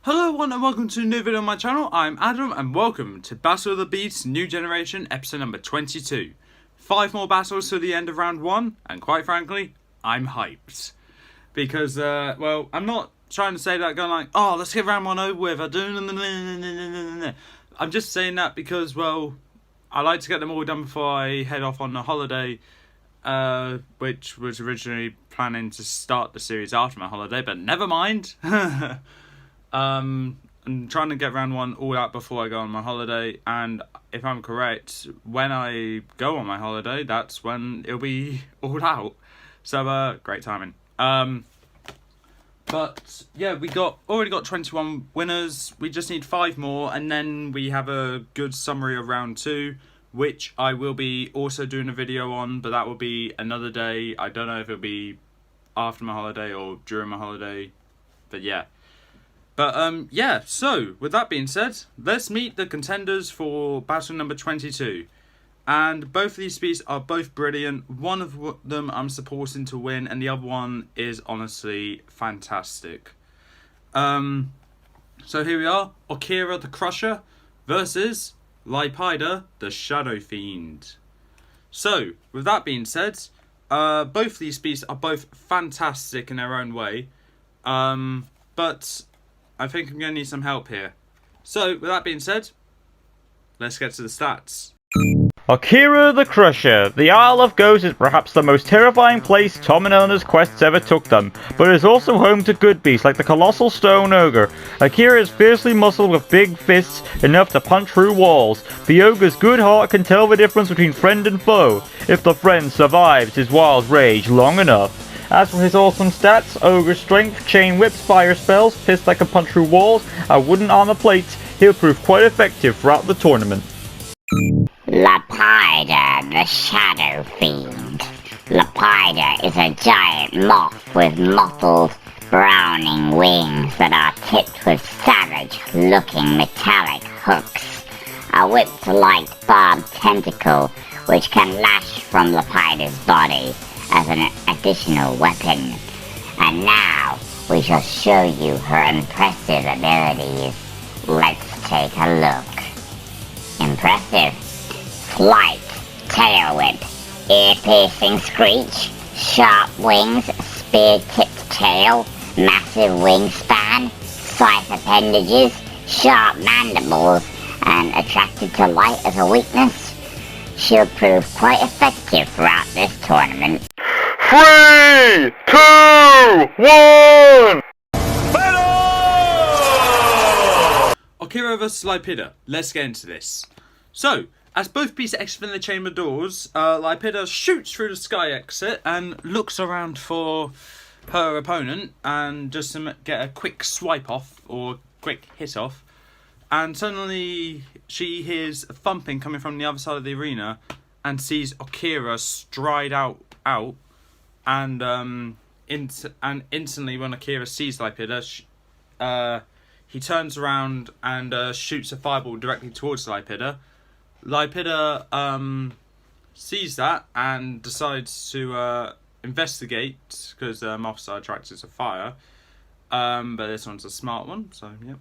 Hello everyone and welcome to a new video on my channel. I'm Adam and welcome to Battle of the Beasts New Generation episode number 22. 5 more battles to the end of round 1 and quite frankly, I'm hyped. Because, well, I'm not trying to say that going like, oh, let's get round 1 over with. I'm just saying that because, well, I like to get them all done before I head off on a holiday, which was originally planning to start the series after my holiday, but never mind. I'm trying to get round 1 all out before I go on my holiday, and if I'm correct, when I go on my holiday, that's when it'll be all out. So, great timing. But yeah, we already got 21 winners. We just need 5 more, and then we have a good summary of round 2, which I will be also doing a video on, but that will be another day. I don't know if it'll be after my holiday or during my holiday, but yeah. But, yeah, so, with that being said, let's meet the contenders for battle number 22. And both of these species are both brilliant. One of them I'm supporting to win, and the other one is honestly fantastic. So here we are, Okira the Crusher versus Lypida the Shadow Fiend. So, with that being said, both of these species are both fantastic in their own way. But I think I'm going to need some help here. So, with that being said, let's get to the stats. Okira the Crusher. The Isle of Ghosts is perhaps the most terrifying place Tom and Eleanor's quests ever took them, but it is also home to good beasts like the colossal stone ogre. Okira is fiercely muscled with big fists enough to punch through walls. The ogre's good heart can tell the difference between friend and foe, if the friend survives his wild rage long enough. As for his awesome stats, ogre strength, chain whips, fire spells, fists that can punch through walls, and wooden armor plates, he'll prove quite effective throughout the tournament. Lypida, the Shadow Fiend. Lypida is a giant moth with mottled, browning wings that are tipped with savage-looking metallic hooks. A whip-like barbed tentacle which can lash from Lypida's body as an additional weapon. And now, we shall show you her impressive abilities. Let's take a look. Impressive. Flight, tail whip, ear-piercing screech, sharp wings, spear-tipped tail, massive wingspan, scythe appendages, sharp mandibles, and attracted to light as a weakness. She'll prove quite effective throughout this tournament. 3, 2, 1! Okira vs Lypida. Let's get into this. So, as both beasts exit the chamber doors, Lypida shoots through the sky exit and looks around for her opponent and just to get a quick swipe off or quick hit off. And suddenly she hears a thumping coming from the other side of the arena and sees Okira stride out and instantly when Okira sees Lypida, he turns around and shoots a fireball directly towards Lypida. Lypida sees that and decides to investigate because moths are attracted to fire. But this one's a smart one, so yep.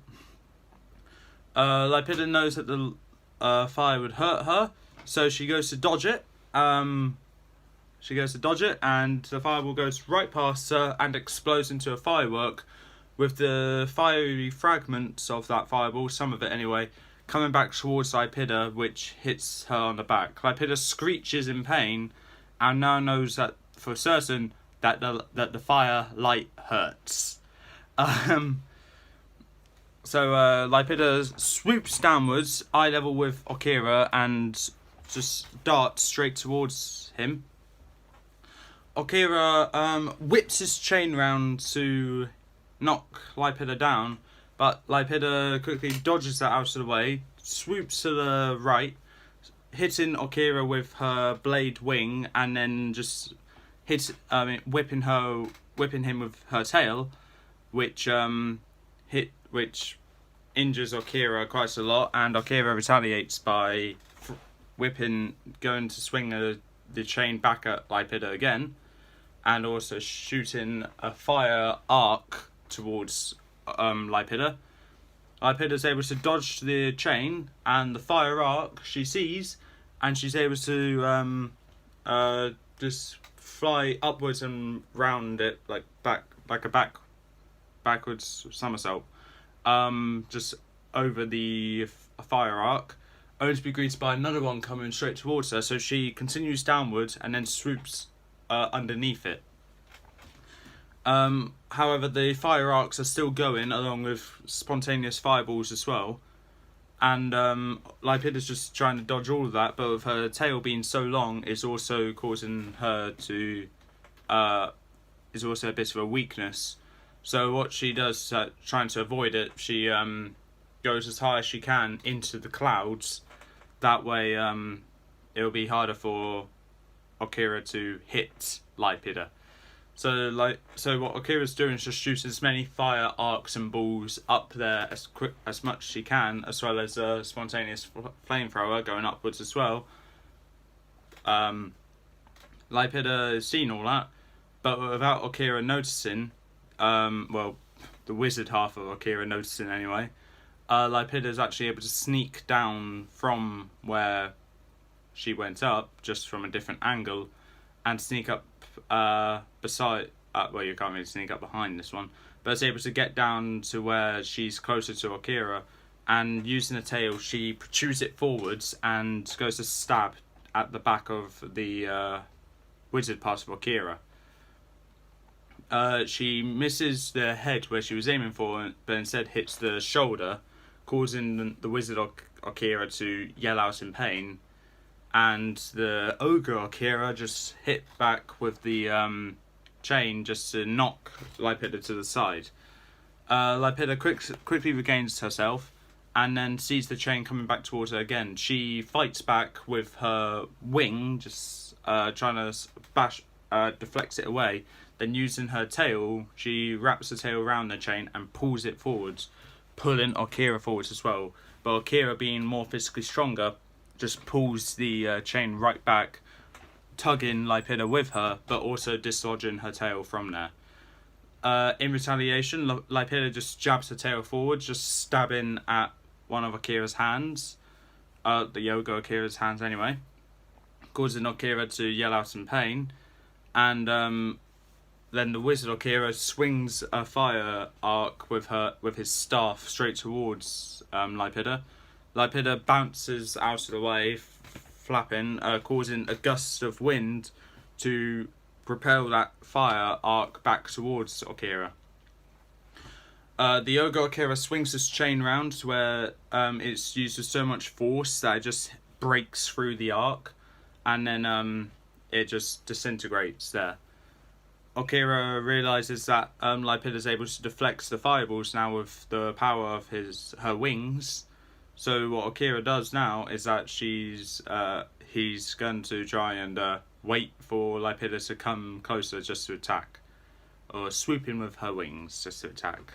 Lypida knows that the fire would hurt her, so she goes to dodge it. And the fireball goes right past her and explodes into a firework, with the fiery fragments of that fireball, some of it anyway, coming back towards Lypida, which hits her on the back. Lypida screeches in pain, and now knows that for certain that the fire light hurts. So Lypida swoops downwards, eye level with Okira, and just darts straight towards him. Okira whips his chain round to knock Lypida down, but Lypida quickly dodges that out of the way, swoops to the right, hitting Okira with her blade wing, and then just whipping him with her tail, which injures Okira quite a lot, and Okira retaliates by going to swing the chain back at Lypida again, and also shooting a fire arc towards Lypida, Lypida's able to dodge the chain and the fire arc she sees, and she's able to just fly upwards and round it like backwards somersault, just over the fire arc, only to be greeted by another one coming straight towards her. So she continues downwards and then swoops underneath it. However, the fire arcs are still going, along with spontaneous fireballs as well. And Lypida's just trying to dodge all of that, but with her tail being so long, it's also causing her to... is also a bit of a weakness. So what she does, trying to avoid it, she goes as high as she can into the clouds. That way, it'll be harder for Okira to hit Lypida. So what Okira's doing is just shooting as many fire arcs and balls up there as much as she can, as well as a spontaneous flamethrower going upwards as well. Lypida has seen all that, but without Okira noticing, well, the wizard half of Okira noticing anyway, Lypida is actually able to sneak down from where she went up, just from a different angle, and sneak up beside... well, you can't really sneak up behind this one, but is able to get down to where she's closer to Okira, and using the tail, she protrudes it forwards and goes to stab at the back of the wizard part of Okira. She misses the head where she was aiming for, but instead hits the shoulder, causing the wizard Okira to yell out in pain. And the ogre Okira just hit back with the chain just to knock Lypida to the side. Lypida quickly regains herself and then sees the chain coming back towards her again. She fights back with her wing, just trying to deflects it away. Then using her tail, she wraps the tail around the chain and pulls it forwards, pulling Okira forwards as well. But Okira, being more physically stronger, just pulls the chain right back, tugging Lypida with her, but also dislodging her tail from there. In retaliation, Lypida just jabs her tail forward, just stabbing at one of Okira's hands, the Yoga Okira's hands anyway, causing Okira to yell out in pain. And then the wizard Okira swings a fire arc with his staff straight towards Lypida. Lypida bounces out of the way, flapping, causing a gust of wind to propel that fire arc back towards Okira. The Ogre Okira swings this chain round to where it's used with so much force that it just breaks through the arc, and then it just disintegrates there. Okira realizes that Lypida is able to deflect the fireballs now with the power of her wings. So what Okira does now is that he's going to try and wait for Lypida to come closer just to attack, or swoop in with her wings just to attack.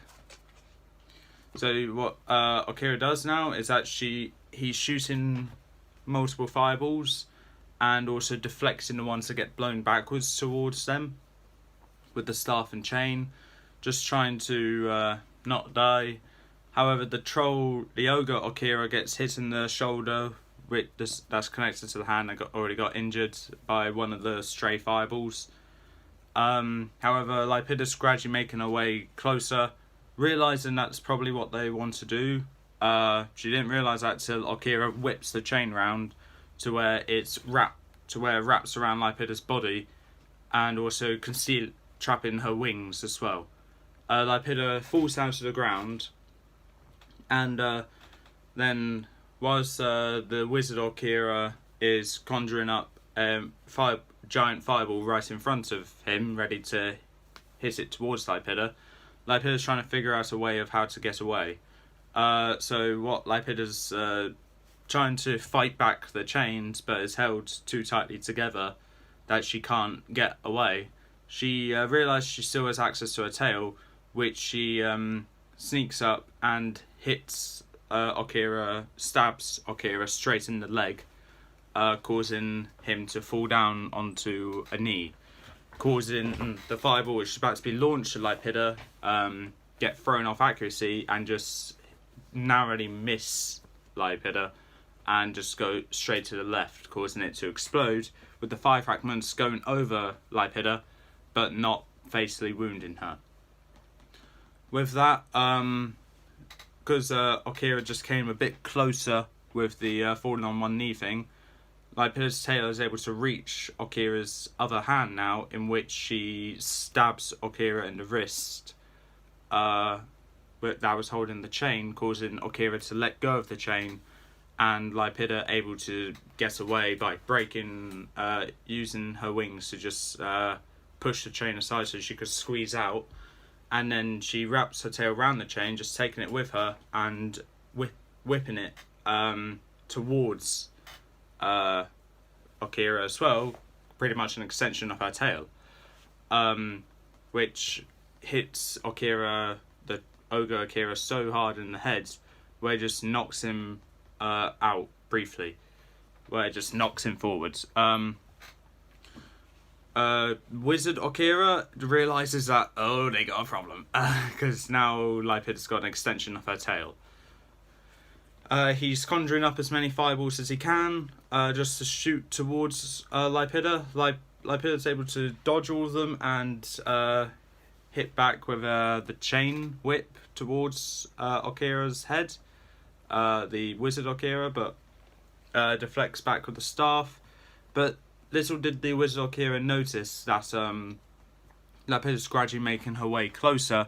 So what Okira does now is that he's shooting multiple fireballs and also deflecting the ones that get blown backwards towards them with the staff and chain, just trying to not die. However, the ogre Okira gets hit in the shoulder that's connected to the hand that already got injured by one of the stray fireballs. However, Lypida's gradually making her way closer, realising that's probably what they want to do. She didn't realise that till Okira whips the chain round to where it wraps around Lypida's body, and also trapping her wings as well. Lypida falls down to the ground, and then whilst the wizard Okira is conjuring up a giant fireball right in front of him, ready to hit it towards Lypida, Lypida's trying to figure out a way of how to get away. So what Lypida's trying to fight back the chains, but is held too tightly together that she can't get away. She realises she still has access to her tail, which she sneaks up and hits stabs Okira straight in the leg, causing him to fall down onto a knee, causing the fireball, which is about to be launched at Lypida, get thrown off accuracy and just narrowly miss Lypida and just go straight to the left, causing it to explode, with the fire fragments going over Lypida, but not fatally wounding her. With that, because Okira just came a bit closer with the falling on one knee thing, Lypida's tail is able to reach Okira's other hand now, in which she stabs Okira in the wrist that was holding the chain, causing Okira to let go of the chain, and Lypida able to get away by using her wings to just push the chain aside so she could squeeze out, and then she wraps her tail around the chain, just taking it with her and whipping it towards Okira as well, pretty much an extension of her tail, which hits Okira, the ogre Okira, so hard in the head where it just knocks him out briefly, where it just knocks him forwards. Wizard Okira realizes that, oh, they got a problem, because now Lypida's got an extension of her tail. He's conjuring up as many fireballs as he can, just to shoot towards Lypida. Lypida's able to dodge all of them and hit back with the chain whip towards Okira's head, the Wizard Okira, but deflects back with the staff. But little did the Wizard Okira notice that Lypida's gradually making her way closer,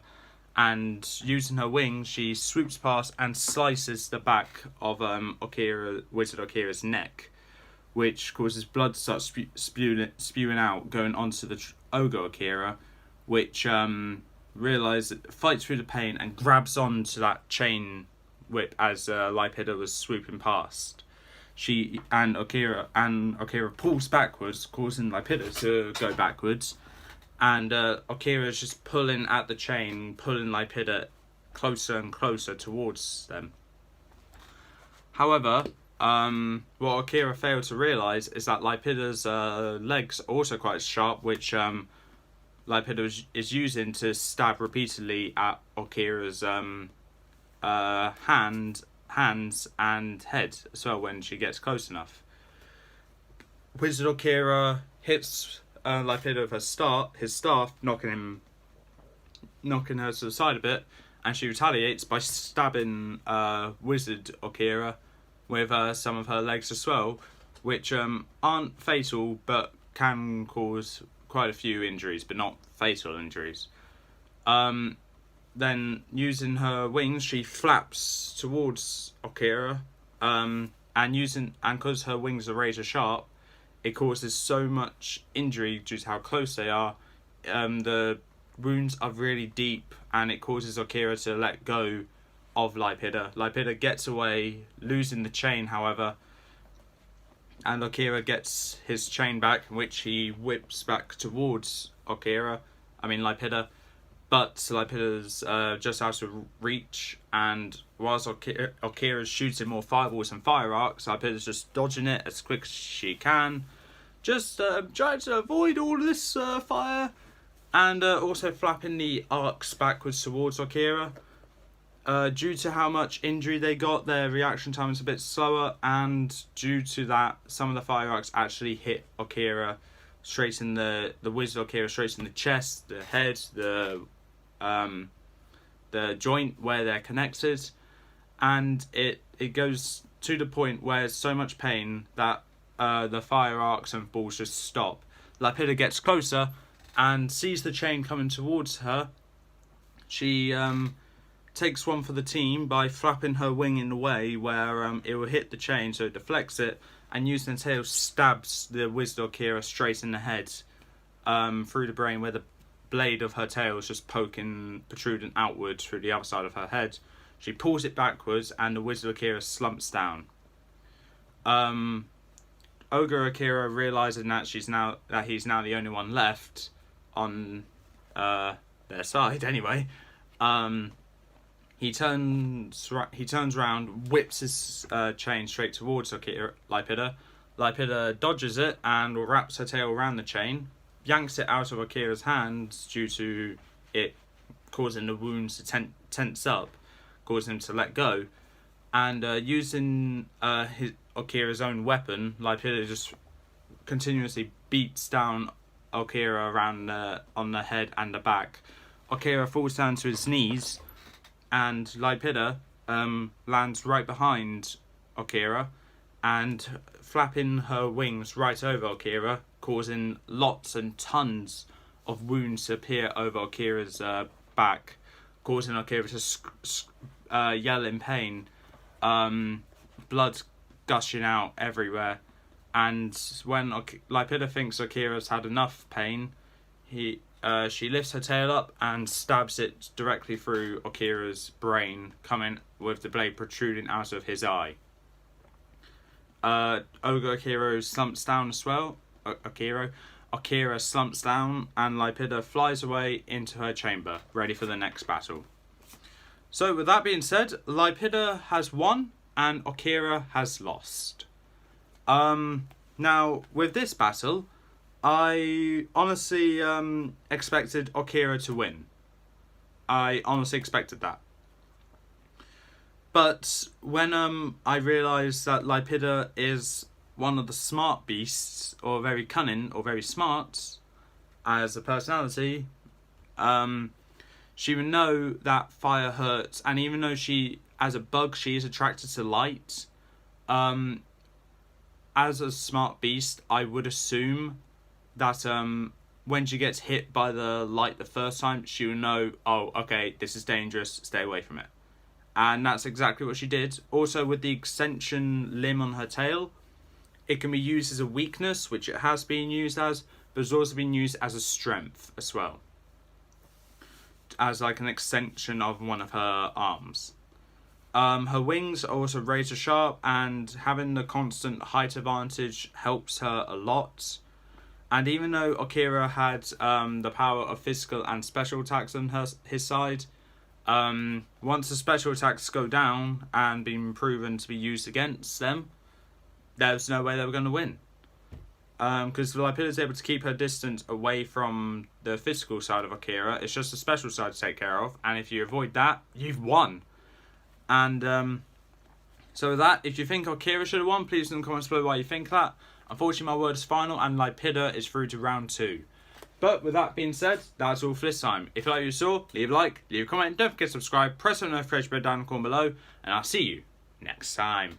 and using her wings, she swoops past and slices the back of Wizard Okira's neck, which causes blood to start spewing out, going onto the Ogre Okira, which fights through the pain and grabs onto that chain whip as Lypida was swooping past. Okira pulls backwards, causing Lypida to go backwards, and Okira is just pulling at the chain, pulling Lypida closer and closer towards them. However, what Okira failed to realise is that Lypida's legs are also quite sharp, which Lypida is using to stab repeatedly at Okira's hands and head as well when she gets close enough. Wizard Okira hits Lypida with his staff, knocking her to the side a bit, and she retaliates by stabbing Wizard Okira with some of her legs as well, which aren't fatal but can cause quite a few injuries, but not fatal injuries. Then, using her wings, she flaps towards Okira, and because her wings are razor sharp, it causes so much injury due to how close they are. The wounds are really deep, and it causes Okira to let go of Lypida. Lypida gets away, losing the chain, however, and Okira gets his chain back, which he whips back towards Lypida. But Lypida's just out of reach, and whilst Okira's shooting more fireballs and fire arcs, Lypida's just dodging it as quick as she can, just trying to avoid all this fire, and also flapping the arcs backwards towards Okira. Due to how much injury they got, their reaction time is a bit slower, and due to that, some of the fire arcs actually hit Okira straight in the Wizard Okira straight in the chest, the head, the joint where they're connected, and it goes to the point where it's so much pain that the fire arcs and balls just stop. Lypida gets closer and sees the chain coming towards her. She takes one for the team by flapping her wing in the way where it will hit the chain, so it deflects it, and using the tail stabs the Wizard Okira straight in the head, through the brain, where the blade of her tail is just protruding outward through the other side of her head. She pulls it backwards, and the Wizard Okira slumps down. Ogre Okira, realizing that he's now the only one left on their side anyway, he turns round, whips his chain straight towards Lypida. Lypida dodges it and wraps her tail around the chain, yanks it out of Okira's hands due to it causing the wounds to tense up, causing him to let go. And using Okira's own weapon, Lypida just continuously beats down Okira around on the head and the back. Okira falls down to his knees, and Lypida lands right behind Okira and flapping her wings right over Okira, causing lots and tons of wounds to appear over Okira's back, causing Okira to yell in pain, blood gushing out everywhere. And when Lypida thinks Okira's had enough pain, she lifts her tail up and stabs it directly through Okira's brain, coming with the blade protruding out of his eye. Ogre Okira slumps down as well. Okira slumps down, and Lypida flies away into her chamber, ready for the next battle. So with that being said, Lypida has won and Okira has lost. Now with this battle, I honestly expected Okira to win. I honestly expected that. But when I realised that Lypida is one of the smart beasts, or very cunning, or very smart as a personality, she would know that fire hurts, and even though she, as a bug, she is attracted to light, as a smart beast, I would assume that when she gets hit by the light the first time, she will know, oh, okay, this is dangerous, stay away from it. And that's exactly what she did. Also, with the extension limb on her tail, it can be used as a weakness, which it has been used as, but it's also been used as a strength as well, as like an extension of one of her arms. Her wings are also razor sharp, and having the constant height advantage helps her a lot. And even though Okira had the power of physical and special attacks on his side, once the special attacks go down and been proven to be used against them, there's no way they were going to win. Because Lypida is able to keep her distance away from the physical side of Okira. It's just the special side to take care of, and if you avoid that, you've won. And so with that, if you think Okira should have won, please in the comments below why you think that. Unfortunately, my word is final, and Lypida is through to round 2. But with that being said, that's all for this time. If you like what you saw, leave a like, leave a comment, don't forget to subscribe, press the notification bell down in the corner below, and I'll see you next time.